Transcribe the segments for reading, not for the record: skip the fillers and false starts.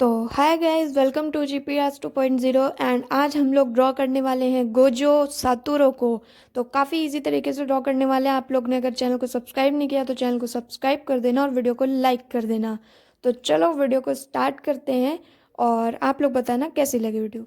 तो hi guys, welcome to GPS 2.0 and आज हम लोग ड्रॉ करने वाले हैं गोजो सातुरो को। तो काफ़ी इजी तरीके से ड्रॉ करने वाले हैं। आप लोग ने अगर चैनल को सब्सक्राइब नहीं किया तो चैनल को सब्सक्राइब कर देना और वीडियो को लाइक कर देना। तो चलो वीडियो को स्टार्ट करते हैं और आप लोग बताना कैसी लगी वीडियो।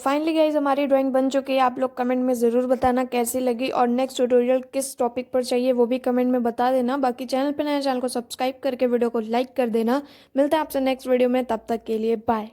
फाइनली गाइज हमारी ड्राइंग बन चुकी है। आप लोग कमेंट में ज़रूर बताना कैसी लगी और नेक्स्ट ट्यूटोरियल किस टॉपिक पर चाहिए वो भी कमेंट में बता देना। बाकी चैनल पे नया, चैनल को सब्सक्राइब करके वीडियो को लाइक कर देना। मिलता है आपसे नेक्स्ट वीडियो में, तब तक के लिए बाय।